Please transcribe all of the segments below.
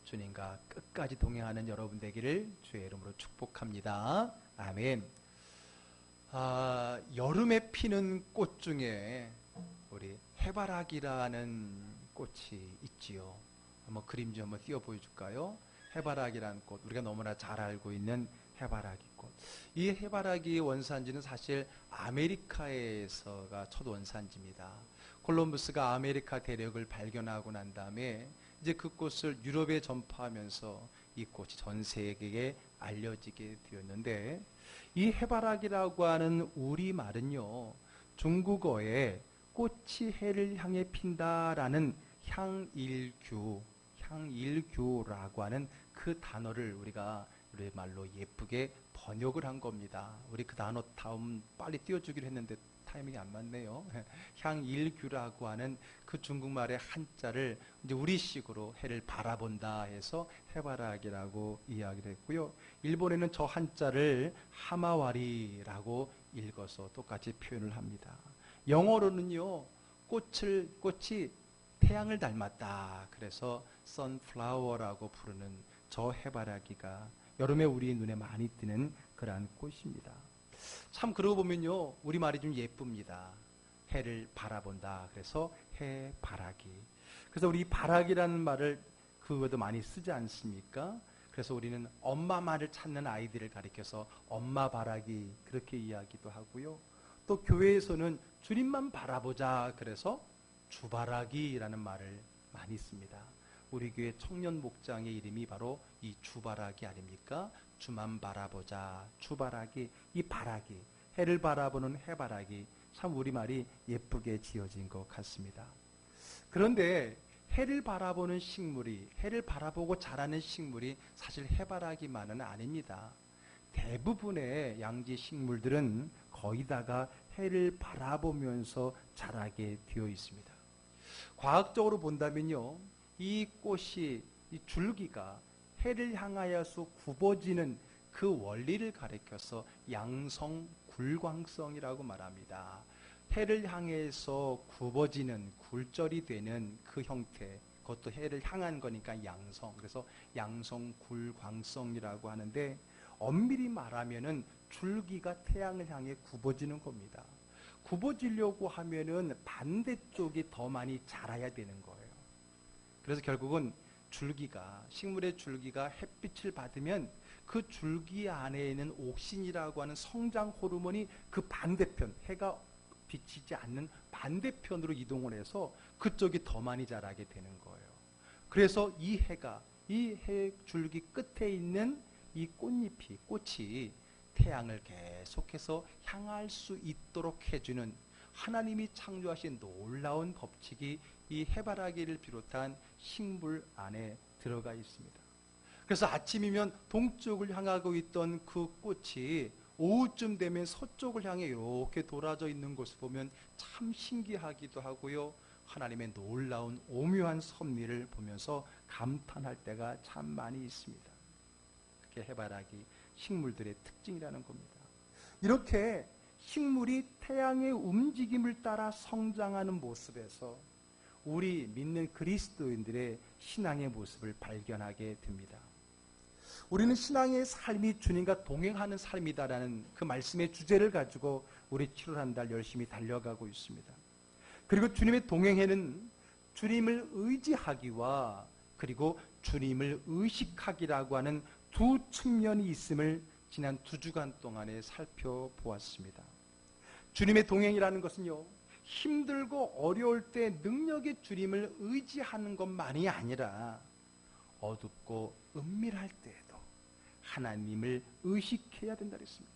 주님과 끝까지 동행하는 여러분 되기를 주의 이름으로 축복합니다. 아멘. 여름에 피는 꽃 중에 우리 해바라기라는 꽃이 있지요. 한번 그림 좀 한번 띄워 보여줄까요? 해바라기라는 꽃, 우리가 너무나 잘 알고 있는 해바라기 꽃. 이 해바라기 원산지는 사실 아메리카에서가 첫 원산지입니다. 콜럼버스가 아메리카 대륙을 발견하고 난 다음에 이제 그 꽃을 유럽에 전파하면서 이 꽃이 전 세계에 알려지게 되었는데, 이 해바라기라고 하는 우리말은요, 중국어에 꽃이 해를 향해 핀다라는 향일규라고 하는 그 단어를 우리가 우리말로 예쁘게 번역을 한 겁니다. 우리 그 단어 다음 빨리 띄워주기로 했는데 타이밍이 안 맞네요. 향일규라고 하는 그 중국말의 한자를 이제 우리식으로 해를 바라본다 해서 해바라기라고 이야기를 했고요. 일본에는 저 한자를 하마와리라고 읽어서 똑같이 표현을 합니다. 영어로는요, 꽃이 태양을 닮았다. 그래서 sunflower라고 부르는 저 해바라기가 여름에 우리 눈에 많이 띄는 그러한 꽃입니다. 참 그러고 보면요, 우리말이 좀 예쁩니다. 해를 바라본다. 그래서 해바라기. 그래서 우리 바라기라는 말을 그것도 많이 쓰지 않습니까? 그래서 우리는 엄마 말을 찾는 아이들을 가리켜서 엄마 바라기 그렇게 이야기도 하고요. 또 교회에서는 주님만 바라보자. 그래서 주바라기라는 말을 많이 씁니다. 우리 교회 청년 목장의 이름이 바로 이 주바라기 아닙니까? 주만 바라보자, 주바라기, 이 바라기, 해를 바라보는 해바라기, 참 우리말이 예쁘게 지어진 것 같습니다. 그런데 해를 바라보는 식물이, 해를 바라보고 자라는 식물이 사실 해바라기만은 아닙니다. 대부분의 양지 식물들은 거의 다가 해를 바라보면서 자라게 되어 있습니다. 과학적으로 본다면요, 이 꽃이, 이 줄기가 해를 향하여서 굽어지는 그 원리를 가리켜서 양성굴광성이라고 말합니다. 해를 향해서 굽어지는, 굴절이 되는 그 형태, 그것도 해를 향한 거니까 양성, 그래서 양성굴광성이라고 하는데, 엄밀히 말하면은 줄기가 태양을 향해 굽어지는 겁니다. 굽어지려고 하면은 반대쪽이 더 많이 자라야 되는 거예요. 그래서 결국은 식물의 줄기가 햇빛을 받으면 그 줄기 안에 있는 옥신이라고 하는 성장 호르몬이 그 반대편, 해가 비치지 않는 반대편으로 이동을 해서 그쪽이 더 많이 자라게 되는 거예요. 그래서 이 해 줄기 끝에 있는 이 꽃이 태양을 계속해서 향할 수 있도록 해주는 하나님이 창조하신 놀라운 법칙이 이 해바라기를 비롯한 식물 안에 들어가 있습니다. 그래서 아침이면 동쪽을 향하고 있던 그 꽃이 오후쯤 되면 서쪽을 향해 이렇게 돌아져 있는 것을 보면 참 신기하기도 하고요. 하나님의 놀라운 오묘한 섭리를 보면서 감탄할 때가 참 많이 있습니다. 그게 해바라기 식물들의 특징이라는 겁니다. 이렇게 식물이 태양의 움직임을 따라 성장하는 모습에서 우리 믿는 그리스도인들의 신앙의 모습을 발견하게 됩니다. 우리는 신앙의 삶이 주님과 동행하는 삶이다라는 그 말씀의 주제를 가지고 우리 7월 한 달 열심히 달려가고 있습니다. 그리고 주님의 동행에는 주님을 의지하기와 그리고 주님을 의식하기라고 하는 두 측면이 있음을 지난 2주간 동안에 살펴보았습니다. 주님의 동행이라는 것은요, 힘들고 어려울 때 능력의 주님을 의지하는 것만이 아니라 어둡고 은밀할 때에도 하나님을 의식해야 된다 그랬습니다.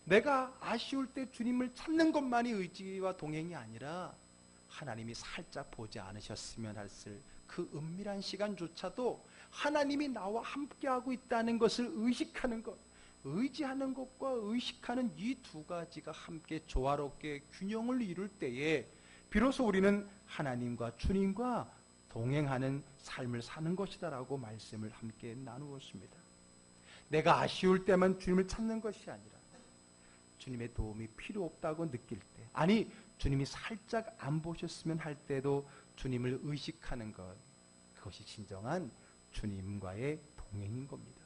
내가 아쉬울 때 주님을 찾는 것만이 의지와 동행이 아니라 하나님이 살짝 보지 않으셨으면 했을 그 은밀한 시간조차도 하나님이 나와 함께하고 있다는 것을 의식하는 것, 의지하는 것과 의식하는 이 두 가지가 함께 조화롭게 균형을 이룰 때에 비로소 우리는 하나님과 주님과 동행하는 삶을 사는 것이다라고 말씀을 함께 나누었습니다. 내가 아쉬울 때만 주님을 찾는 것이 아니라 주님의 도움이 필요 없다고 느낄 때, 아니 주님이 살짝 안 보셨으면 할 때도 주님을 의식하는 것, 그것이 진정한 주님과의 동행인 겁니다.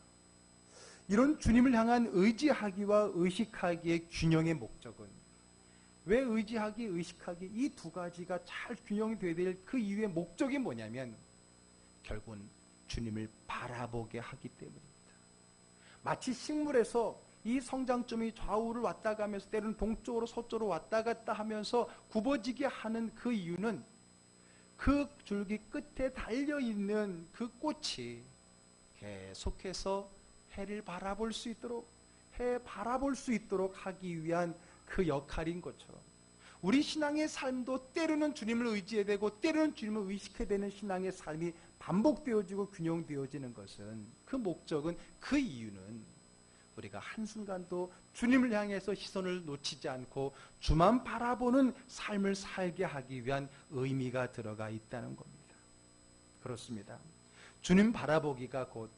이런 주님을 향한 의지하기와 의식하기의 균형의 목적은, 왜 의지하기, 의식하기 이 두 가지가 잘 균형이 되어야 될 그 이유의 목적이 뭐냐면 결국은 주님을 바라보게 하기 때문입니다. 마치 식물에서 이 성장점이 좌우를 왔다 가면서 때로는 동쪽으로 서쪽으로 왔다 갔다 하면서 굽어지게 하는 그 이유는 그 줄기 끝에 달려있는 그 꽃이 계속해서 해를 바라볼 수 있도록, 해 바라볼 수 있도록 하기 위한 그 역할인 것처럼 우리 신앙의 삶도 때로는 주님을 의지해야 되고 때로는 주님을 의식해야 되는 신앙의 삶이 반복되어지고 균형되어지는 것은, 그 목적은, 그 이유는 우리가 한순간도 주님을 향해서 시선을 놓치지 않고 주만 바라보는 삶을 살게 하기 위한 의미가 들어가 있다는 겁니다. 그렇습니다. 주님 바라보기가 곧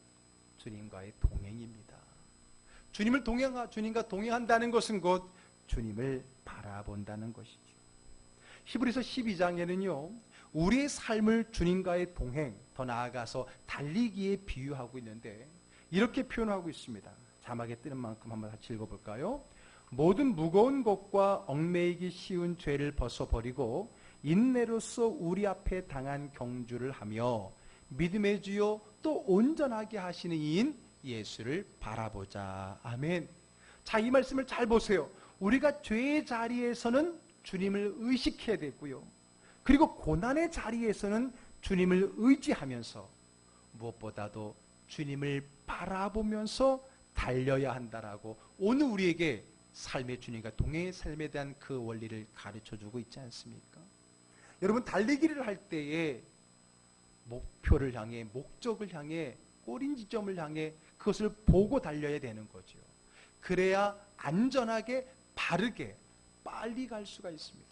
주님과의 동행입니다. 주님과 동행한다는 것은 곧 주님을 바라본다는 것이죠. 히브리서 12장에는요, 우리의 삶을 주님과의 동행, 더 나아가서 달리기에 비유하고 있는데 이렇게 표현하고 있습니다. 자막에 뜨는 만큼 한번 같이 읽어볼까요? 모든 무거운 것과 얽매이기 쉬운 죄를 벗어버리고 인내로서 우리 앞에 당한 경주를 하며 믿음의 주요 또 온전하게 하시는 이인 예수를 바라보자. 아멘. 자, 이 말씀을 잘 보세요. 우리가 죄의 자리에서는 주님을 의식해야 되고요, 그리고 고난의 자리에서는 주님을 의지하면서 무엇보다도 주님을 바라보면서 달려야 한다라고 오늘 우리에게 삶의 주님과 동행의 삶에 대한 그 원리를 가르쳐주고 있지 않습니까? 여러분, 달리기를 할 때에 목표를 향해, 목적을 향해, 꼬린 지점을 향해 그것을 보고 달려야 되는 거죠. 그래야 안전하게, 바르게, 빨리 갈 수가 있습니다.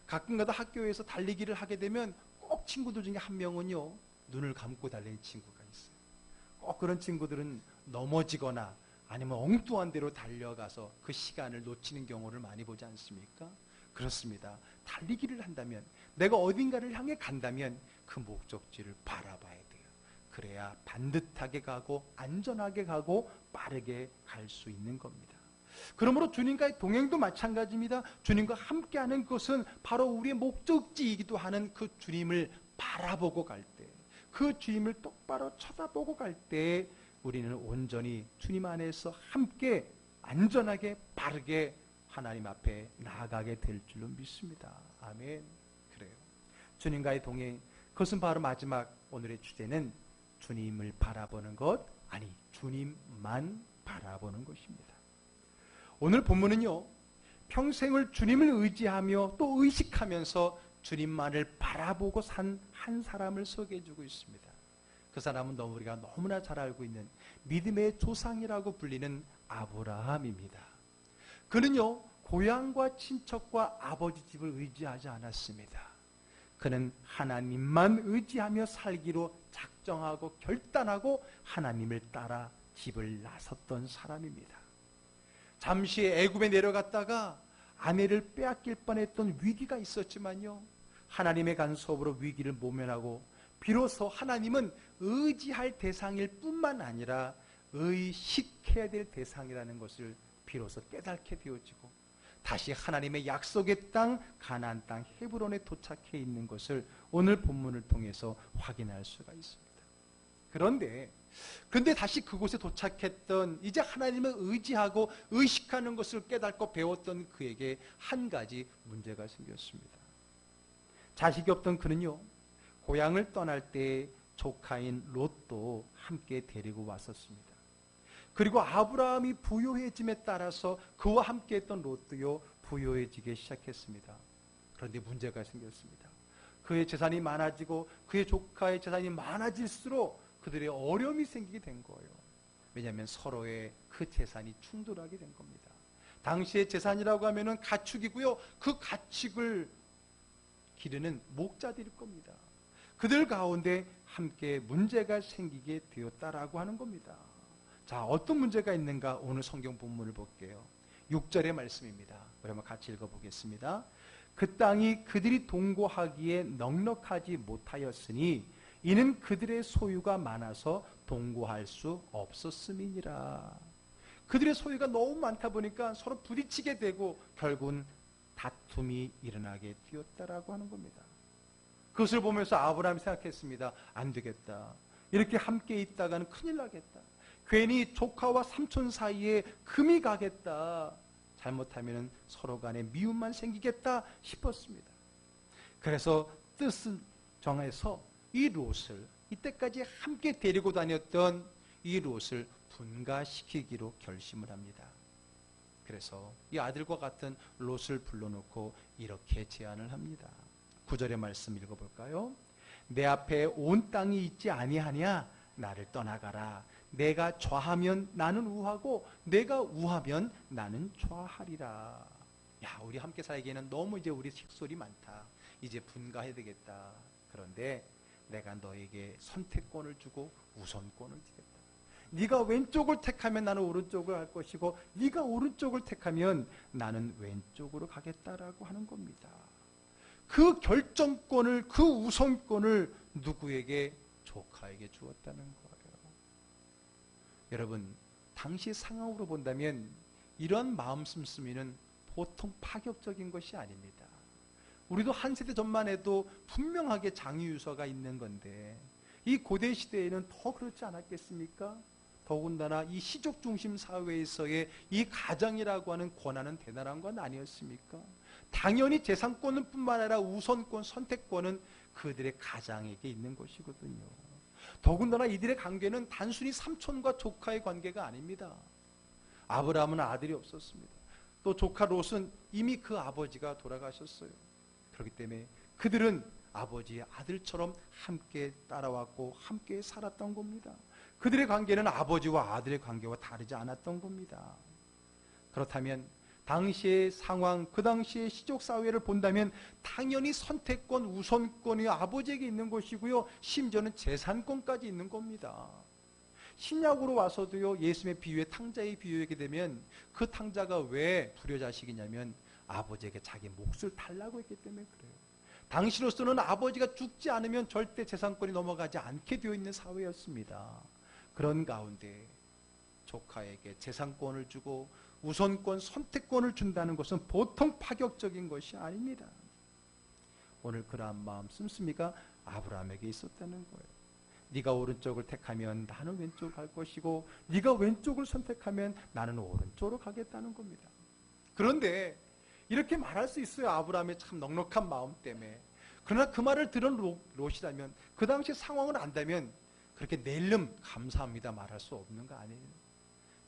가끔가다 학교에서 달리기를 하게 되면 꼭 친구들 중에 한 명은요, 눈을 감고 달리는 친구가 있어요. 꼭 그런 친구들은 넘어지거나 아니면 엉뚱한 데로 달려가서 그 시간을 놓치는 경우를 많이 보지 않습니까? 그렇습니다. 달리기를 한다면, 내가 어딘가를 향해 간다면 그 목적지를 바라봐야 돼요. 그래야 반듯하게 가고 안전하게 가고 빠르게 갈 수 있는 겁니다. 그러므로 주님과의 동행도 마찬가지입니다. 주님과 함께하는 것은 바로 우리의 목적지이기도 하는 그 주님을 바라보고 갈 때, 그 주님을 똑바로 쳐다보고 갈 때 우리는 온전히 주님 안에서 함께 안전하게 바르게 하나님 앞에 나아가게 될 줄로 믿습니다. 아멘. 그래요. 주님과의 동행, 그것은 바로 마지막 오늘의 주제는 주님을 바라보는 것, 아니 주님만 바라보는 것입니다. 오늘 본문은요, 평생을 주님을 의지하며 또 의식하면서 주님만을 바라보고 산 한 사람을 소개해주고 있습니다. 그 사람은 우리가 너무나 잘 알고 있는 믿음의 조상이라고 불리는 아브라함입니다. 그는요, 고향과 친척과 아버지 집을 의지하지 않았습니다. 그는 하나님만 의지하며 살기로 작정하고 결단하고 하나님을 따라 집을 나섰던 사람입니다. 잠시 애굽에 내려갔다가 아내를 빼앗길 뻔했던 위기가 있었지만요, 하나님의 간섭으로 위기를 모면하고 비로소 하나님은 의지할 대상일 뿐만 아니라 의식해야 될 대상이라는 것을 비로소 깨닫게 되어지고 다시 하나님의 약속의 땅 가나안 땅 헤브론에 도착해 있는 것을 오늘 본문을 통해서 확인할 수가 있습니다. 그런데 다시 그곳에 도착했던, 이제 하나님을 의지하고 의식하는 것을 깨닫고 배웠던 그에게 한 가지 문제가 생겼습니다. 자식이 없던 그는요, 고향을 떠날 때 조카인 롯도 함께 데리고 왔었습니다. 그리고 아브라함이 부유해짐에 따라서 그와 함께 했던 롯도요, 부유해지기 시작했습니다. 그런데 문제가 생겼습니다. 그의 재산이 많아지고 그의 조카의 재산이 많아질수록 그들의 어려움이 생기게 된 거예요. 왜냐하면 서로의 그 재산이 충돌하게 된 겁니다. 당시의 재산이라고 하면은 가축이고요, 그 가축을 기르는 목자들일 겁니다. 그들 가운데 함께 문제가 생기게 되었다라고 하는 겁니다. 자, 어떤 문제가 있는가 오늘 성경 본문을 볼게요. 6절의 말씀입니다. 우리 한번 같이 읽어보겠습니다. 그 땅이 그들이 동거하기에 넉넉하지 못하였으니 이는 그들의 소유가 많아서 동거할 수 없었음이니라. 그들의 소유가 너무 많다 보니까 서로 부딪히게 되고 결국은 다툼이 일어나게 되었다라고 하는 겁니다. 그것을 보면서 아브라함이 생각했습니다. 안 되겠다. 이렇게 함께 있다가는 큰일 나겠다. 괜히 조카와 삼촌 사이에 금이 가겠다. 잘못하면 서로 간에 미움만 생기겠다 싶었습니다. 그래서 뜻을 정해서 이 롯을, 이때까지 함께 데리고 다녔던 이 롯을 분가시키기로 결심을 합니다. 그래서 이 아들과 같은 롯을 불러놓고 이렇게 제안을 합니다. 9절의 말씀 읽어볼까요? 내 앞에 온 땅이 있지 아니하냐? 나를 떠나가라. 내가 좌하면 나는 우하고 내가 우하면 나는 좌하리라. 야, 우리 함께 살기에는 너무 이제 우리 식솔이 많다. 이제 분가해야 되겠다. 그런데 내가 너에게 선택권을 주고 우선권을 주겠다. 네가 왼쪽을 택하면 나는 오른쪽을 할 것이고 네가 오른쪽을 택하면 나는 왼쪽으로 가겠다라고 하는 겁니다. 그 결정권을, 그 우선권을 누구에게? 조카에게 주었다는 거예요. 여러분, 당시 상황으로 본다면 이런 마음 씀씀이는 보통 파격적인 것이 아닙니다. 우리도 한 세대 전만 해도 분명하게 장유유서가 있는 건데 이 고대 시대에는 더 그렇지 않았겠습니까? 더군다나 이 시족 중심 사회에서의 이 가정이라고 하는 권한은 대단한 건 아니었습니까? 당연히 재산권은 뿐만 아니라 우선권, 선택권은 그들의 가장에게 있는 것이거든요. 더군다나 이들의 관계는 단순히 삼촌과 조카의 관계가 아닙니다. 아브라함은 아들이 없었습니다. 또 조카 롯은 이미 그 아버지가 돌아가셨어요. 그렇기 때문에 그들은 아버지의 아들처럼 함께 따라왔고 함께 살았던 겁니다. 그들의 관계는 아버지와 아들의 관계와 다르지 않았던 겁니다. 그렇다면 당시의 상황, 그 당시의 시족사회를 본다면 당연히 선택권, 우선권이 아버지에게 있는 것이고요. 심지어는 재산권까지 있는 겁니다. 신약으로 와서도요, 예수님의 비유에 탕자의 비유하게 되면 그 탕자가 왜 불효자식이냐면 아버지에게 자기 몫을 달라고 했기 때문에 그래요. 당시로서는 아버지가 죽지 않으면 절대 재산권이 넘어가지 않게 되어 있는 사회였습니다. 그런 가운데 조카에게 재산권을 주고 우선권, 선택권을 준다는 것은 보통 파격적인 것이 아닙니다. 오늘 그러한 마음 씀씀이가 아브라함에게 있었다는 거예요. 네가 오른쪽을 택하면 나는 왼쪽을 갈 것이고 네가 왼쪽을 선택하면 나는 오른쪽으로 가겠다는 겁니다. 그런데 이렇게 말할 수 있어요. 아브라함의 참 넉넉한 마음 때문에. 그러나 그 말을 들은 롯이라면, 그 당시 상황을 안다면 그렇게 낼름 감사합니다 말할 수 없는 거 아니에요.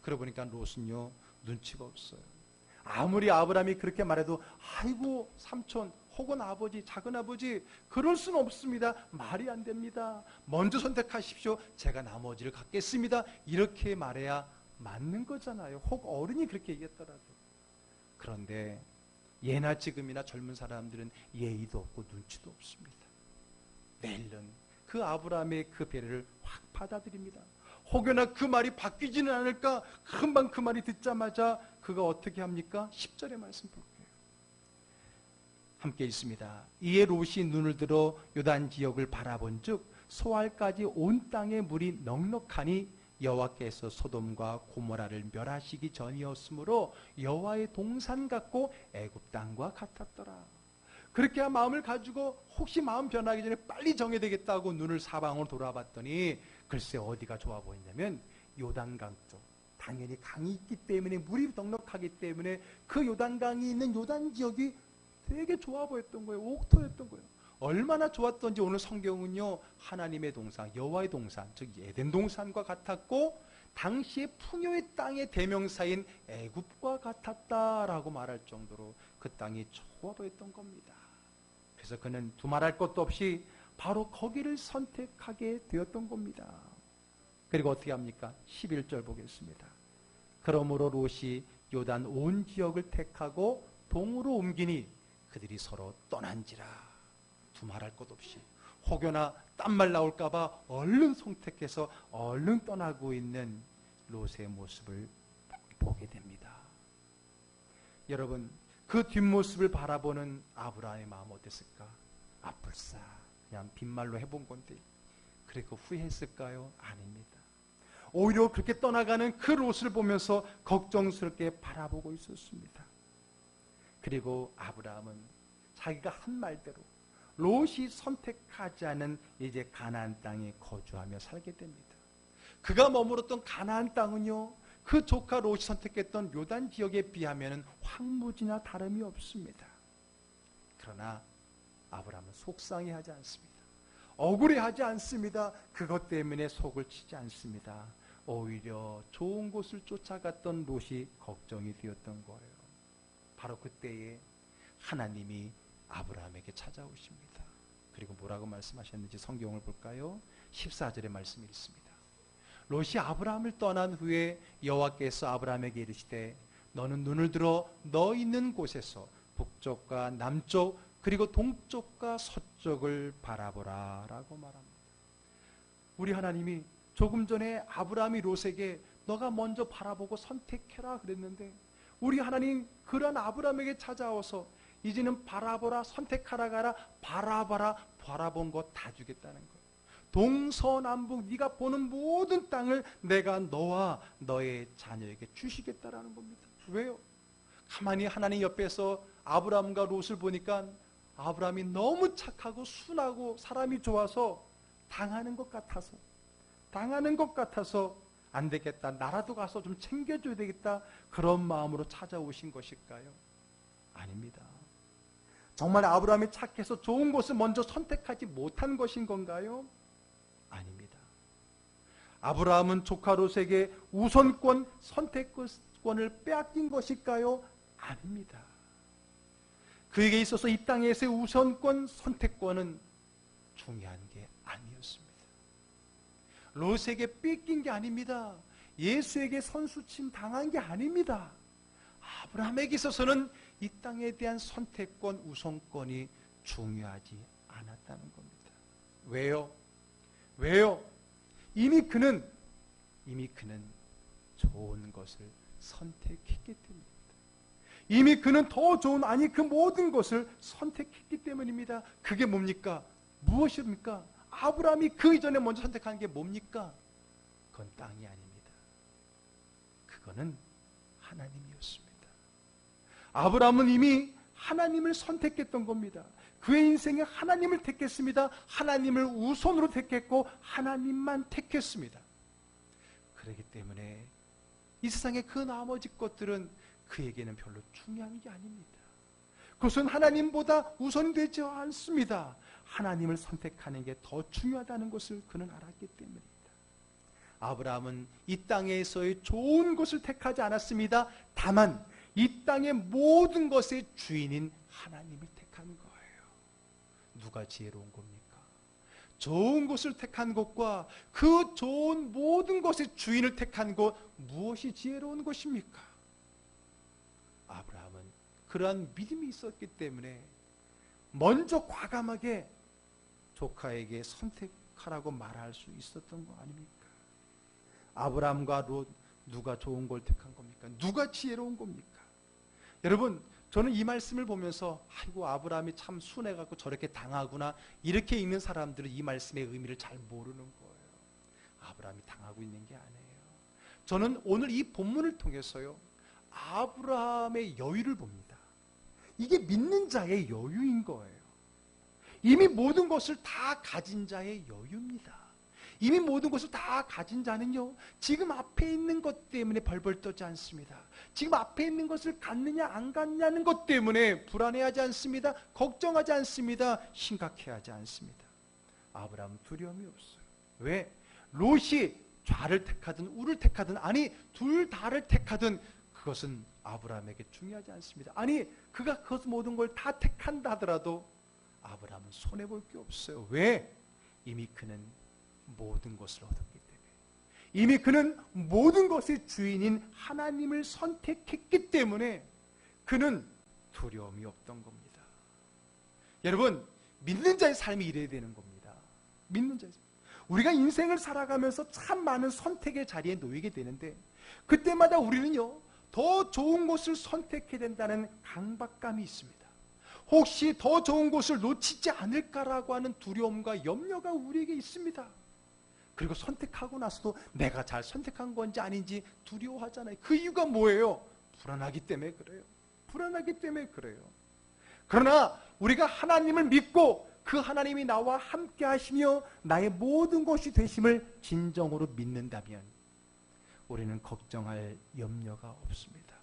그러고 보니까 롯은요, 눈치가 없어요. 아무리 아브라함이 그렇게 말해도 아이고 삼촌 혹은 아버지, 작은 아버지, 그럴 수는 없습니다. 말이 안 됩니다. 먼저 선택하십시오. 제가 나머지를 갖겠습니다. 이렇게 말해야 맞는 거잖아요. 혹 어른이 그렇게 얘기했더라도. 그런데 예나 지금이나 젊은 사람들은 예의도 없고 눈치도 없습니다. 낼름 그 아브라함의 그 배려를 확 받아들입니다. 혹여나 그 말이 바뀌지는 않을까? 금방 그 말이 듣자마자 그가 어떻게 합니까? 10절의 말씀 볼게요. 함께 있습니다. 이에 롯이 눈을 들어 요단 지역을 바라본 즉 소알까지 온 땅에 물이 넉넉하니 여호와께서 소돔과 고모라를 멸하시기 전이었으므로 여호와의 동산 같고 애굽 땅과 같았더라. 그렇게 마음을 가지고 혹시 마음 변하기 전에 빨리 정해야 되겠다고 눈을 사방으로 돌아봤더니 글쎄 어디가 좋아 보이냐면 요단강 쪽. 당연히 강이 있기 때문에 물이 넉넉하기 때문에 그 요단강이 있는 요단 지역이 되게 좋아 보였던 거예요. 옥토였던 거예요. 얼마나 좋았던지 오늘 성경은요, 하나님의 동산, 여호와의 동산, 즉 에덴 동산과 같았고 당시의 풍요의 땅의 대명사인 애굽과 같았다라고 말할 정도로 그 땅이 좋아 보였던 겁니다. 그래서 그는 두말할 것도 없이 바로 거기를 선택하게 되었던 겁니다. 그리고 어떻게 합니까? 11절 보겠습니다. 그러므로 롯이 요단 온 지역을 택하고 동으로 옮기니 그들이 서로 떠난지라. 두말할 것 없이 혹여나 딴말 나올까봐 얼른 선택해서 얼른 떠나고 있는 롯의 모습을 보게 됩니다. 여러분, 그 뒷모습을 바라보는 아브라함의 마음 어땠을까? 아뿔싸, 그냥 빈말로 해본 건데 그리고 후회했을까요? 아닙니다. 오히려 그렇게 떠나가는 그 롯을 보면서 걱정스럽게 바라보고 있었습니다. 그리고 아브라함은 자기가 한 말대로 롯이 선택하지 않은 이제 가나안 땅에 거주하며 살게 됩니다. 그가 머물렀던 가나안 땅은요, 그 조카 롯이 선택했던 요단 지역에 비하면 황무지나 다름이 없습니다. 그러나 아브라함은 속상해하지 않습니다. 억울해하지 않습니다. 그것 때문에 속을 치지 않습니다. 오히려 좋은 곳을 쫓아갔던 롯이 걱정이 되었던 거예요. 바로 그때에 하나님이 아브라함에게 찾아오십니다. 그리고 뭐라고 말씀하셨는지 성경을 볼까요? 14절의 말씀이 있습니다. 롯이 아브라함을 떠난 후에 여호와께서 아브라함에게 이르시되 너는 눈을 들어 너 있는 곳에서 북쪽과 남쪽 그리고 동쪽과 서쪽을 바라보라 라고 말합니다. 우리 하나님이 조금 전에 아브라함이 롯에게 너가 먼저 바라보고 선택해라 그랬는데 우리 하나님 그런 아브라함에게 찾아와서 이제는 바라보라 선택하라 가라 바라봐라 바라본 거 다 주겠다는 거예요. 동서남북 네가 보는 모든 땅을 내가 너와 너의 자녀에게 주시겠다라는 겁니다. 왜요? 가만히 하나님 옆에서 아브라함과 롯을 보니까 아브라함이 너무 착하고 순하고 사람이 좋아서 당하는 것 같아서 안 되겠다. 나라도 가서 좀 챙겨줘야 되겠다. 그런 마음으로 찾아오신 것일까요? 아닙니다. 정말 아브라함이 착해서 좋은 곳을 먼저 선택하지 못한 것인 건가요? 아닙니다. 아브라함은 조카 롯에게 우선권, 선택권을 빼앗긴 것일까요? 아닙니다. 그에게 있어서 이 땅에서의 우선권, 선택권은 중요한 게 아니었습니다. 롯에게 뺏긴 게 아닙니다. 예수에게 선수침 당한 게 아닙니다. 아브라함에게 있어서는 이 땅에 대한 선택권, 우선권이 중요하지 않았다는 겁니다. 왜요? 이미 그는 좋은 것을 선택했기 때문입니다. 이미 그는 더 좋은 그 모든 것을 선택했기 때문입니다. 그게 뭡니까? 무엇입니까? 아브라함이 그 이전에 먼저 선택한 게 뭡니까? 그건 땅이 아닙니다. 그거는 하나님이었습니다. 아브라함은 이미 하나님을 선택했던 겁니다. 그의 인생에 하나님을 택했습니다. 하나님을 우선으로 택했고 하나님만 택했습니다. 그렇기 때문에 이 세상의 그 나머지 것들은 그에게는 별로 중요한 게 아닙니다. 그것은 하나님보다 우선이 되지 않습니다. 하나님을 선택하는 게 더 중요하다는 것을 그는 알았기 때문입니다. 아브라함은 이 땅에서의 좋은 것을 택하지 않았습니다. 다만 이 땅의 모든 것의 주인인 하나님을 택한 거예요. 누가 지혜로운 겁니까? 좋은 것을 택한 것과 그 좋은 모든 것의 주인을 택한 것, 무엇이 지혜로운 것입니까? 아브라함은 그러한 믿음이 있었기 때문에 먼저 과감하게 조카에게 선택하라고 말할 수 있었던 거 아닙니까? 아브라함과 롯, 누가 좋은 걸 택한 겁니까? 누가 지혜로운 겁니까? 여러분, 저는 이 말씀을 보면서 아이고 아브라함이 참 순해갖고 저렇게 당하구나 이렇게 읽는 사람들은 이 말씀의 의미를 잘 모르는 거예요. 아브라함이 당하고 있는 게 아니에요. 저는 오늘 이 본문을 통해서요 아브라함의 여유를 봅니다. 이게 믿는 자의 여유인 거예요. 이미 모든 것을 다 가진 자의 여유입니다. 이미 모든 것을 다 가진 자는요 지금 앞에 있는 것 때문에 벌벌 떠지 않습니다. 지금 앞에 있는 것을 갖느냐 안 갖느냐는 것 때문에 불안해하지 않습니다. 걱정하지 않습니다. 심각해하지 않습니다. 아브라함은 두려움이 없어요. 왜? 롯이 좌를 택하든 우를 택하든 아니 둘 다를 택하든 그것은 아브라함에게 중요하지 않습니다. 아니 그가 그 모든 걸 다 택한다 하더라도 아브라함은 손해볼 게 없어요. 왜? 이미 그는 모든 것을 얻었기 때문에 이미 그는 모든 것의 주인인 하나님을 선택했기 때문에 그는 두려움이 없던 겁니다. 여러분 믿는 자의 삶이 이래야 되는 겁니다. 믿는 자의 삶. 우리가 인생을 살아가면서 참 많은 선택의 자리에 놓이게 되는데 그때마다 우리는요 더 좋은 것을 선택해야 된다는 강박감이 있습니다. 혹시 더 좋은 것을 놓치지 않을까라고 하는 두려움과 염려가 우리에게 있습니다. 그리고 선택하고 나서도 내가 잘 선택한 건지 아닌지 두려워하잖아요. 그 이유가 뭐예요? 불안하기 때문에 그래요. 불안하기 때문에 그래요. 그러나 우리가 하나님을 믿고 그 하나님이 나와 함께 하시며 나의 모든 것이 되심을 진정으로 믿는다면 우리는 걱정할 염려가 없습니다.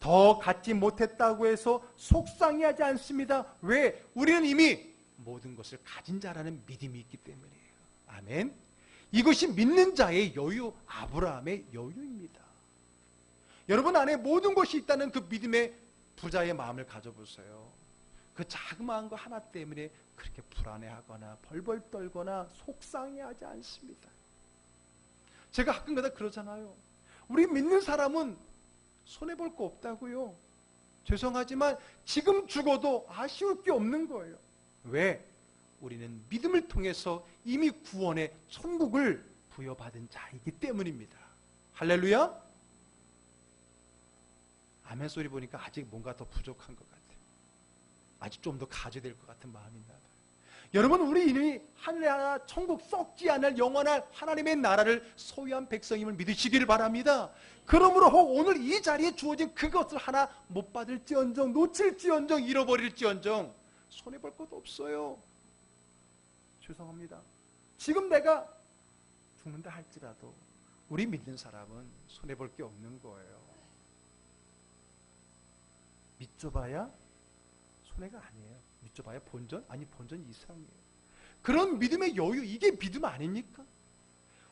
더 갖지 못했다고 해서 속상해하지 않습니다. 왜? 우리는 이미 모든 것을 가진 자라는 믿음이 있기 때문이에요. 아멘. 이것이 믿는 자의 여유, 아브라함의 여유입니다. 여러분 안에 모든 것이 있다는 그 믿음의 부자의 마음을 가져보세요. 그 자그마한 거 하나 때문에 그렇게 불안해하거나 벌벌 떨거나 속상해하지 않습니다. 제가 가끔가다 그러잖아요. 우리 믿는 사람은 손해볼 거 없다고요. 죄송하지만 지금 죽어도 아쉬울 게 없는 거예요. 왜? 우리는 믿음을 통해서 이미 구원의 천국을 부여받은 자이기 때문입니다. 할렐루야? 아멘 소리 보니까 아직 뭔가 더 부족한 것 같아요. 아직 좀 더 가져야 될 것 같은 마음이 나요. 여러분, 우리 이미 하늘나라 천국 썩지 않을 영원한 하나님의 나라를 소유한 백성임을 믿으시기를 바랍니다. 그러므로 혹 오늘 이 자리에 주어진 그것을 하나 못 받을지언정, 놓칠지언정, 잃어버릴지언정 손해볼 것도 없어요. 죄송합니다. 지금 내가 죽는다 할지라도 우리 믿는 사람은 손해볼 게 없는 거예요. 믿줘봐야 손해가 아니에요. 믿줘봐야 본전? 아니 본전 이상이에요. 그런 믿음의 여유, 이게 믿음 아닙니까?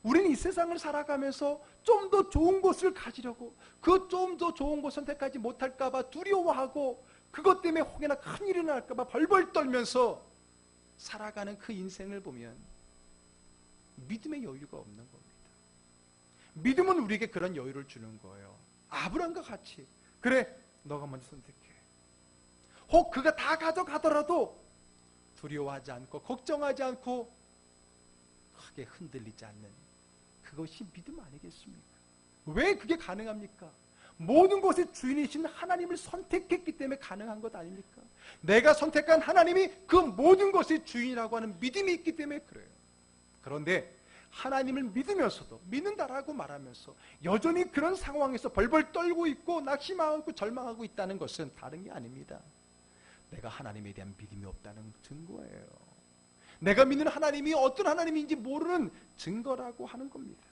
우리는 이 세상을 살아가면서 좀 더 좋은 것을 가지려고 그 좀 더 좋은 것 선택하지 못할까 봐 두려워하고 그것 때문에 혹여나 큰일이 날까 봐 벌벌 떨면서 살아가는 그 인생을 보면 믿음의 여유가 없는 겁니다. 믿음은 우리에게 그런 여유를 주는 거예요. 아브라함과 같이 그래 너가 먼저 선택해. 혹 그가 다 가져가더라도 두려워하지 않고 걱정하지 않고 크게 흔들리지 않는 그것이 믿음 아니겠습니까? 왜 그게 가능합니까? 모든 것의 주인이신 하나님을 선택했기 때문에 가능한 것 아닙니까? 내가 선택한 하나님이 그 모든 것의 주인이라고 하는 믿음이 있기 때문에 그래요. 그런데 하나님을 믿으면서도 믿는다라고 말하면서 여전히 그런 상황에서 벌벌 떨고 있고 낙심하고 절망하고 있다는 것은 다른 게 아닙니다. 내가 하나님에 대한 믿음이 없다는 증거예요. 내가 믿는 하나님이 어떤 하나님인지 모르는 증거라고 하는 겁니다.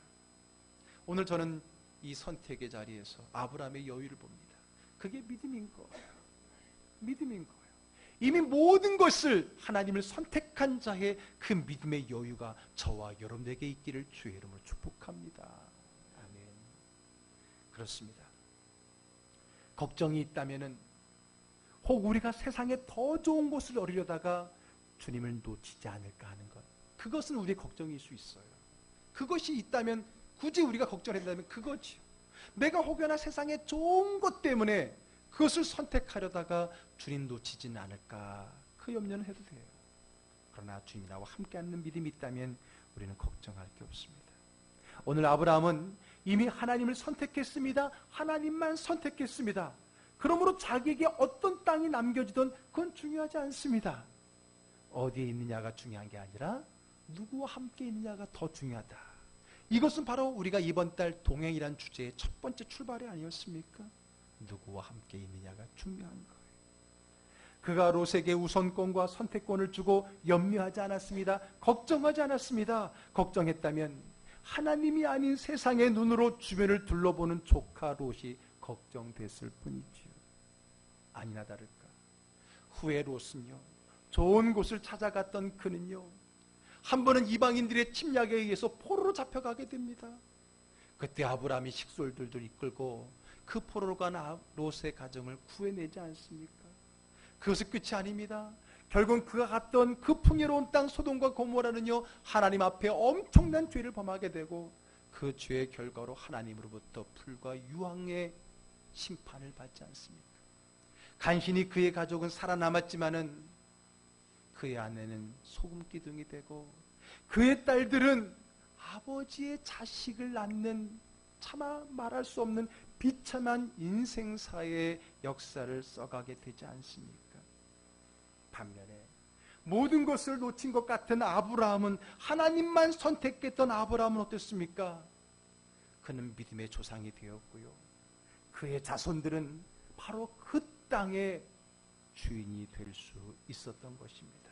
오늘 저는 이 선택의 자리에서 아브라함의 여유를 봅니다. 그게 믿음인 거예요. 믿음인 거예요. 이미 모든 것을 하나님을 선택한 자의 그 믿음의 여유가 저와 여러분에게 있기를 주의 이름으로 축복합니다. 아멘. 그렇습니다. 걱정이 있다면은 혹 우리가 세상에 더 좋은 곳을 얻으려다가 주님을 놓치지 않을까 하는 것, 그것은 우리의 걱정일 수 있어요. 그것이 있다면 굳이 우리가 걱정한다면 그거지요. 내가 혹여나 세상에 좋은 것 때문에 그것을 선택하려다가 주님 놓치지는 않을까, 그 염려는 해도 돼요. 그러나 주님이 나와 함께 하는 믿음이 있다면 우리는 걱정할 게 없습니다. 오늘 아브라함은 이미 하나님을 선택했습니다. 하나님만 선택했습니다. 그러므로 자기에게 어떤 땅이 남겨지든 그건 중요하지 않습니다. 어디에 있느냐가 중요한 게 아니라 누구와 함께 있느냐가 더 중요하다. 이것은 바로 우리가 이번 달 동행이란 주제의 첫 번째 출발이 아니었습니까? 누구와 함께 있느냐가 중요한 거예요. 그가 롯에게 우선권과 선택권을 주고 염려하지 않았습니다. 걱정하지 않았습니다. 걱정했다면 하나님이 아닌 세상의 눈으로 주변을 둘러보는 조카 롯이 걱정됐을 뿐이지요. 아니나 다를까 후에 롯은요, 좋은 곳을 찾아갔던 그는요, 한 번은 이방인들의 침략에 의해서 포로로 잡혀가게 됩니다. 그때 아브라함이 식솔들을 이끌고 그 포로로 간 롯의 가정을 구해내지 않습니까? 그것은 끝이 아닙니다. 결국 그가 갔던 그 풍요로운 땅 소돔과 고모라는요, 하나님 앞에 엄청난 죄를 범하게 되고 그 죄의 결과로 하나님으로부터 불과 유황의 심판을 받지 않습니까? 간신히 그의 가족은 살아남았지만은 그의 아내는 소금 기둥이 되고 그의 딸들은 아버지의 자식을 낳는 차마 말할 수 없는 비참한 인생사의 역사를 써가게 되지 않습니까? 반면에 모든 것을 놓친 것 같은 아브라함은, 하나님만 선택했던 아브라함은 어땠습니까? 그는 믿음의 조상이 되었고요, 그의 자손들은 바로 그 땅의 주인이 될 수 있었던 것입니다.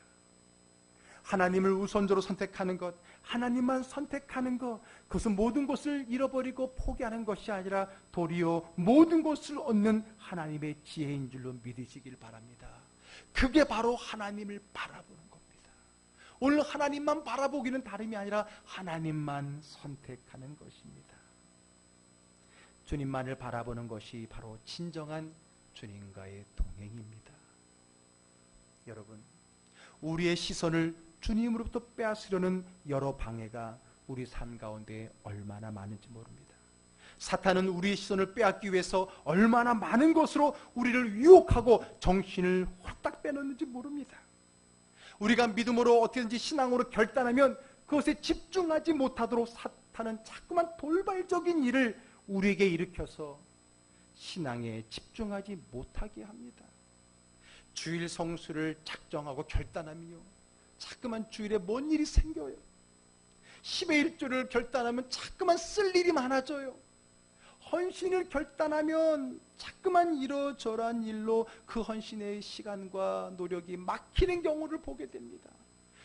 하나님을 우선적으로 선택하는 것, 하나님만 선택하는 것, 그것은 모든 것을 잃어버리고 포기하는 것이 아니라 도리어 모든 것을 얻는 하나님의 지혜인 줄로 믿으시길 바랍니다. 그게 바로 하나님을 바라보는 겁니다. 오늘 하나님만 바라보기는 다름이 아니라 하나님만 선택하는 것입니다. 주님만을 바라보는 것이 바로 진정한 주님과의 동행입니다. 여러분, 우리의 시선을 주님으로부터 빼앗으려는 여러 방해가 우리 삶 가운데 얼마나 많은지 모릅니다. 사탄은 우리의 시선을 빼앗기 위해서 얼마나 많은 것으로 우리를 유혹하고 정신을 홀딱 빼놓는지 모릅니다. 우리가 믿음으로 어떻게든지 신앙으로 결단하면 그것에 집중하지 못하도록 사탄은 자꾸만 돌발적인 일을 우리에게 일으켜서 신앙에 집중하지 못하게 합니다. 주일 성수를 작정하고 결단하면요, 자꾸만 주일에 뭔 일이 생겨요. 10의 1조를 결단하면 자꾸만 쓸 일이 많아져요. 헌신을 결단하면 자꾸만 이러저러한 일로 그 헌신의 시간과 노력이 막히는 경우를 보게 됩니다.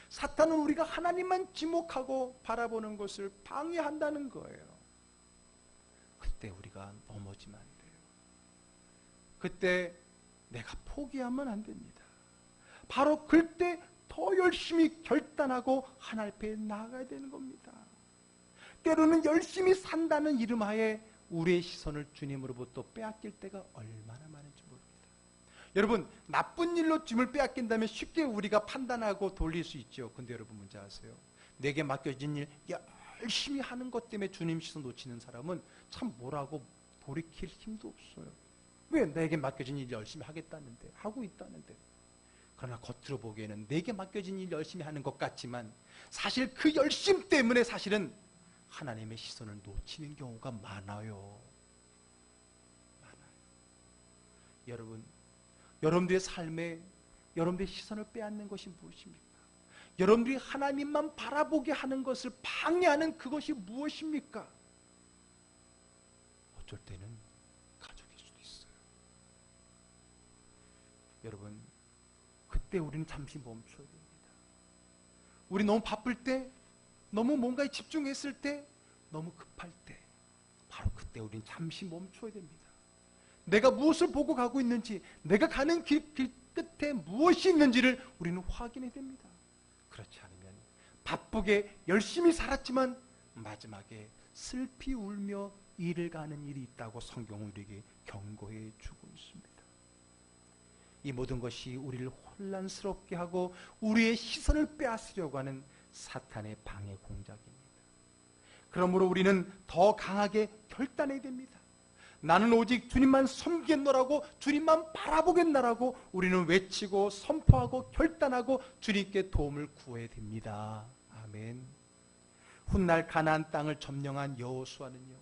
사탄은 우리가 하나님만 지목하고 바라보는 것을 방해한다는 거예요. 그때 우리가 넘어지면 안 돼요. 그때 내가 포기하면 안 됩니다. 바로 그때 더 열심히 결단하고 하나님 앞에 나아가야 되는 겁니다. 때로는 열심히 산다는 이름하에 우리의 시선을 주님으로부터 빼앗길 때가 얼마나 많은지 모릅니다. 여러분, 나쁜 일로 주님을 빼앗긴다면 쉽게 우리가 판단하고 돌릴 수 있죠. 근데 여러분 문제 아세요? 내게 맡겨진 일 열심히 하는 것 때문에 주님 시선 놓치는 사람은 참 뭐라고 돌이킬 힘도 없어요. 왜? 내게 맡겨진 일 열심히 하겠다는데, 하고 있다는데. 그러나 겉으로 보기에는 내게 맡겨진 일 열심히 하는 것 같지만 사실 그 열심 때문에 사실은 하나님의 시선을 놓치는 경우가 많아요. 여러분, 여러분들의 삶에 여러분들의 시선을 빼앗는 것이 무엇입니까? 여러분들이 하나님만 바라보게 하는 것을 방해하는 그것이 무엇입니까? 어쩔 때는 가족일 수도 있어요. 여러분, 그때 우리는 잠시 멈춰야 됩니다. 우리 너무 바쁠 때, 너무 뭔가에 집중했을 때, 너무 급할 때, 바로 그때 우리는 잠시 멈춰야 됩니다. 내가 무엇을 보고 가고 있는지, 내가 가는 길 끝에 무엇이 있는지를 우리는 확인해야 됩니다. 그렇지 않으면 바쁘게 열심히 살았지만 마지막에 슬피 울며 일을 가는 일이 있다고 성경은 우리에게 경고해 주고 있습니다. 이 모든 것이 우리를 혼란스럽게 하고 우리의 시선을 빼앗으려고 하는 사탄의 방해 공작입니다. 그러므로 우리는 더 강하게 결단해야 됩니다. 나는 오직 주님만 섬기겠노라고, 주님만 바라보겠노라고 우리는 외치고 선포하고 결단하고 주님께 도움을 구해야 됩니다. 아멘. 훗날 가나안 땅을 점령한 여호수아는요,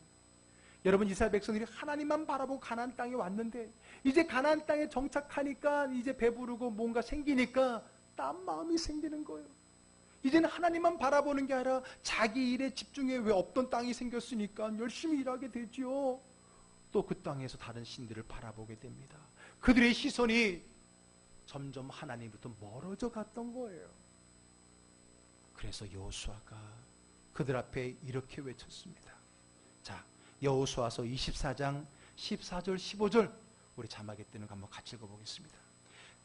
여러분, 이스라엘 백성들이 하나님만 바라보고 가나안 땅에 왔는데 이제 가나안 땅에 정착하니까 이제 배부르고 뭔가 생기니까 딴 마음이 생기는 거예요. 이제는 하나님만 바라보는 게 아니라 자기 일에 집중해. 왜? 없던 땅이 생겼으니까 열심히 일하게 되죠. 또 그 땅에서 다른 신들을 바라보게 됩니다. 그들의 시선이 점점 하나님부터 멀어져 갔던 거예요. 그래서 여호수아가 그들 앞에 이렇게 외쳤습니다. 자, 여호수아서 24장 14절 15절 우리 자막에 뜨는 거 한번 같이 읽어보겠습니다.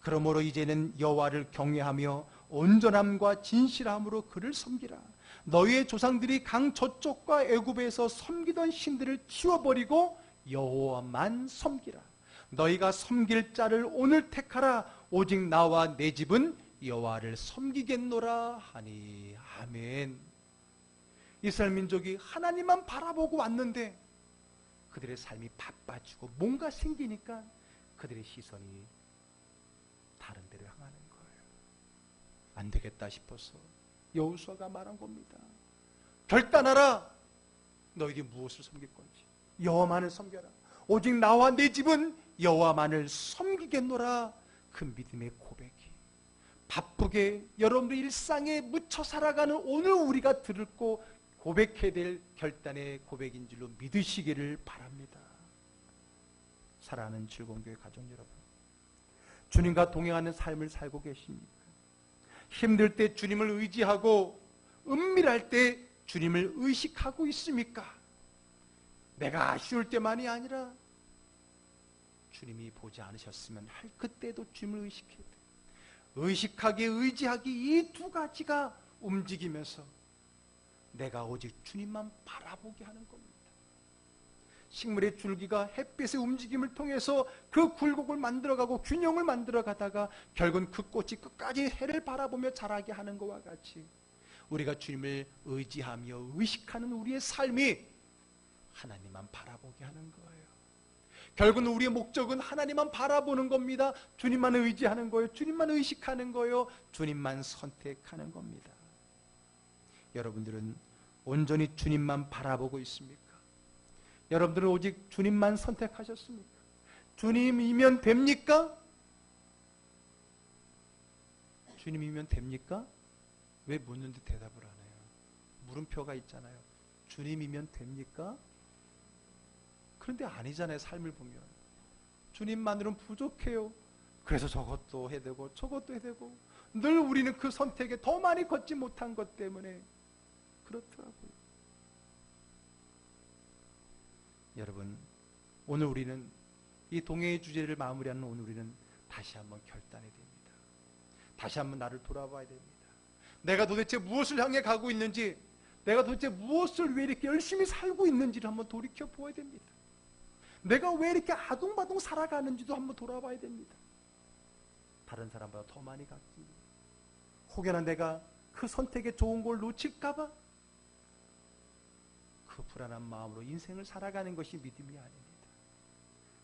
그러므로 이제는 여호와를 경외하며 온전함과 진실함으로 그를 섬기라. 너희의 조상들이 강 저쪽과 애굽에서 섬기던 신들을 치워버리고 여호와만 섬기라. 너희가 섬길 자를 오늘 택하라. 오직 나와 내 집은 여호와를 섬기겠노라 하니. 아멘. 이스라엘 민족이 하나님만 바라보고 왔는데 그들의 삶이 바빠지고 뭔가 생기니까 그들의 시선이 다른 데로 향하는 거예요. 안 되겠다 싶어서 여호수아가 말한 겁니다. 결단하라. 너희들이 무엇을 섬길 건지. 여호와만을 섬겨라. 오직 나와 내 집은 여호와만을 섬기겠노라. 그 믿음의 고백이 바쁘게 여러분들 일상에 묻혀 살아가는 오늘 우리가 들고 고백해야 될 결단의 고백인 줄로 믿으시기를 바랍니다. 사랑하는 즐거운교회 가족 여러분, 주님과 동행하는 삶을 살고 계십니까? 힘들 때 주님을 의지하고 은밀할 때 주님을 의식하고 있습니까? 내가 아쉬울 때만이 아니라 주님이 보지 않으셨으면 할 그때도 주님을 의식해야 돼. 의식하기, 의지하기, 이 두 가지가 움직이면서 내가 오직 주님만 바라보게 하는 겁니다. 식물의 줄기가 햇빛의 움직임을 통해서 그 굴곡을 만들어가고 균형을 만들어가다가 결국은 그 꽃이 끝까지 해를 바라보며 자라게 하는 것과 같이 우리가 주님을 의지하며 의식하는 우리의 삶이 하나님만 바라보게 하는 거예요. 결국은 우리의 목적은 하나님만 바라보는 겁니다. 주님만 의지하는 거예요. 주님만 의식하는 거예요. 주님만 선택하는 겁니다. 여러분들은 온전히 주님만 바라보고 있습니까? 여러분들은 오직 주님만 선택하셨습니까? 주님이면 됩니까? 주님이면 됩니까? 왜 묻는데 대답을 안 해요? 물음표가 있잖아요. 주님이면 됩니까? 그런데 아니잖아요. 삶을 보면 주님만으로는 부족해요. 그래서 저것도 해야 되고 저것도 해야 되고 늘 우리는 그 선택에 더 많이 걷지 못한 것 때문에 그렇더라고요. 여러분, 오늘 우리는 이 동해의 주제를 마무리하는 오늘 우리는 다시 한번 결단해야 됩니다. 다시 한번 나를 돌아봐야 됩니다. 내가 도대체 무엇을 향해 가고 있는지, 내가 도대체 무엇을 왜 이렇게 열심히 살고 있는지를 한번 돌이켜 보아야 됩니다. 내가 왜 이렇게 아둥바둥 살아가는지도 한번 돌아봐야 됩니다. 다른 사람보다 더 많이 갔지. 혹여나 내가 그 선택에 좋은 걸 놓칠까봐 그 불안한 마음으로 인생을 살아가는 것이 믿음이 아닙니다.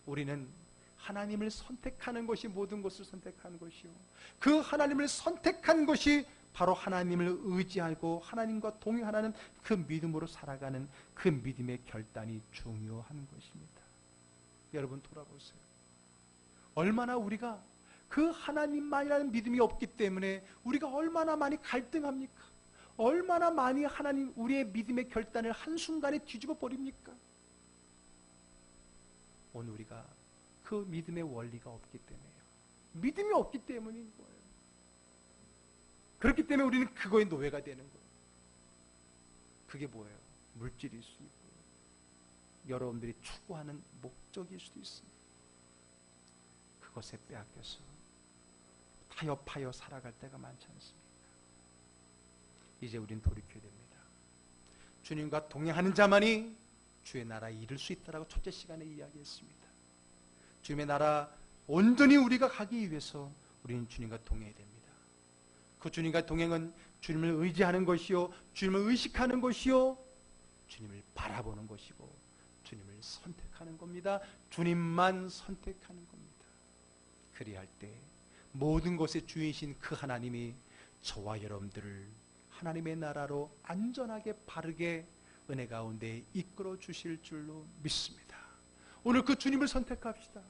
우리는 하나님을 선택하는 것이 모든 것을 선택하는 것이요, 그 하나님을 선택한 것이 바로 하나님을 의지하고 하나님과 동행하는 그 믿음으로 살아가는 그 믿음의 결단이 중요한 것입니다. 여러분 돌아보세요. 얼마나 우리가 그 하나님만이라는 믿음이 없기 때문에 우리가 얼마나 많이 갈등합니까? 얼마나 많이 하나님 우리의 믿음의 결단을 한순간에 뒤집어 버립니까? 오늘 우리가 그 믿음의 원리가 없기 때문에요. 믿음이 없기 때문인 거예요. 그렇기 때문에 우리는 그거의 노예가 되는 거예요. 그게 뭐예요? 물질일 수 있고 여러분들이 추구하는 목적일 수도 있습니다. 그것에 빼앗겨서 타협하여 살아갈 때가 많지 않습니까? 이제 우린 돌이켜야 됩니다. 주님과 동행하는 자만이 주의 나라에 이를 수 있다라고 첫째 시간에 이야기했습니다. 주님의 나라 온전히 우리가 가기 위해서 우리는 주님과 동행해야 됩니다. 그 주님과 동행은 주님을 의지하는 것이요, 주님을 의식하는 것이요, 주님을 바라보는 것이고 주님을 선택하는 겁니다. 주님만 선택하는 겁니다. 그리할 때 모든 것의 주인이신 그 하나님이 저와 여러분들을 하나님의 나라로 안전하게 바르게 은혜 가운데 이끌어 주실 줄로 믿습니다. 오늘 그 주님을 선택합시다.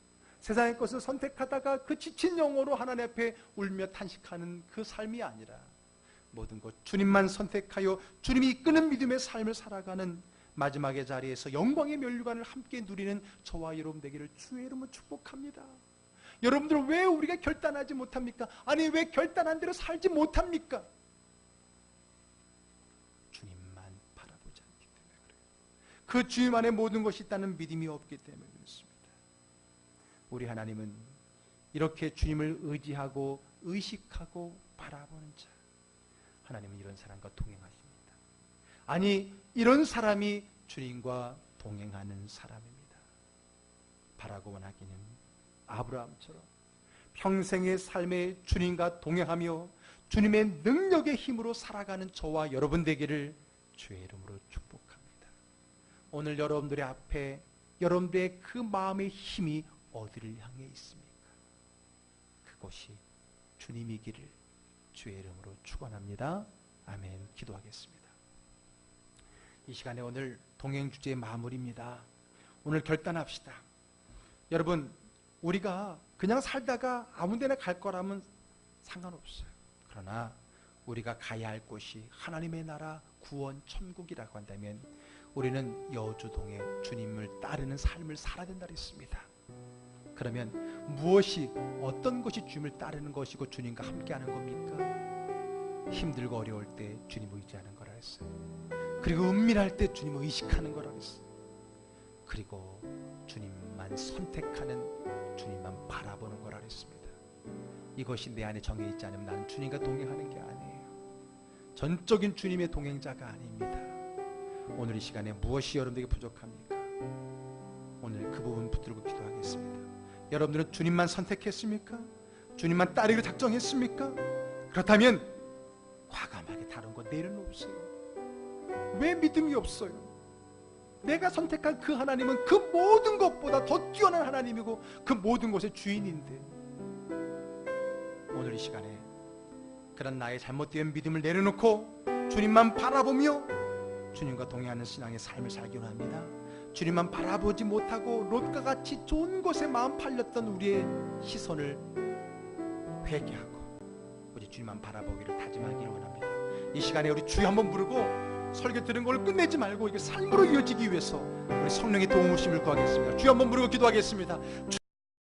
세상의 것을 선택하다가 그 지친 영혼으로 하나님 앞에 울며 탄식하는 그 삶이 아니라 모든 것 주님만 선택하여 주님이 이끄는 믿음의 삶을 살아가는 마지막의 자리에서 영광의 면류관을 함께 누리는 저와 여러분 되기를 주의 이름으로 축복합니다. 여러분들 왜 우리가 결단하지 못합니까? 아니 왜 결단한 대로 살지 못합니까? 주님만 바라보지 않기 때문에 그래요. 그 주님 안에 모든 것이 있다는 믿음이 없기 때문에 그렇습니다. 우리 하나님은 이렇게 주님을 의지하고 의식하고 바라보는 자, 하나님은 이런 사람과 동행하십니다. 아니 이런 사람이 주님과 동행하는 사람입니다. 바라고 원하기는 아브라함처럼 평생의 삶에 주님과 동행하며 주님의 능력의 힘으로 살아가는 저와 여러분 되기를 주의 이름으로 축복합니다. 오늘 여러분들의 앞에 여러분들의 그 마음의 힘이 어디를 향해 있습니까? 그것이 주님이기를 주의 이름으로 축원합니다. 아멘. 기도하겠습니다. 이 시간에 오늘 동행 주제의 마무리입니다. 오늘 결단합시다. 여러분, 우리가 그냥 살다가 아무 데나 갈 거라면 상관없어요. 그러나 우리가 가야 할 곳이 하나님의 나라 구원 천국이라고 한다면 우리는 여주동에 주님을 따르는 삶을 살아야 된다 했습니다. 그러면 무엇이 어떤 것이 주님을 따르는 것이고 주님과 함께하는 겁니까? 힘들고 어려울 때 주님 의지하는 거라 했어요. 그리고 은밀할 때 주님을 의식하는 거라 했어요. 그리고 주님만 선택하는, 주님만 바라보는 거라 했습니다. 이것이 내 안에 정해 있지 않으면 나는 주님과 동행하는 게 아니에요. 전적인 주님의 동행자가 아닙니다. 오늘 이 시간에 무엇이 여러분들에게 부족합니까? 오늘 그 부분 붙들고 기도하겠습니다. 여러분들은 주님만 선택했습니까? 주님만 따르기로 작정했습니까? 그렇다면 과감하게 다른 거 내려놓으세요. 왜 믿음이 없어요? 내가 선택한 그 하나님은 그 모든 것보다 더 뛰어난 하나님이고 그 모든 것의 주인인데, 오늘 이 시간에 그런 나의 잘못된 믿음을 내려놓고 주님만 바라보며 주님과 동행하는 신앙의 삶을 살기 원합니다. 주님만 바라보지 못하고 롯과 같이 좋은 곳에 마음 팔렸던 우리의 시선을 회개하고 우리 주님만 바라보기를 다짐하기를 원합니다. 이 시간에 우리 주여 한번 부르고 설교 들은 걸 끝내지 말고 이게 삶으로 이어지기 위해서 우리 성령의 도움 오심을 구하겠습니다. 주여 한번 부르고 기도하겠습니다.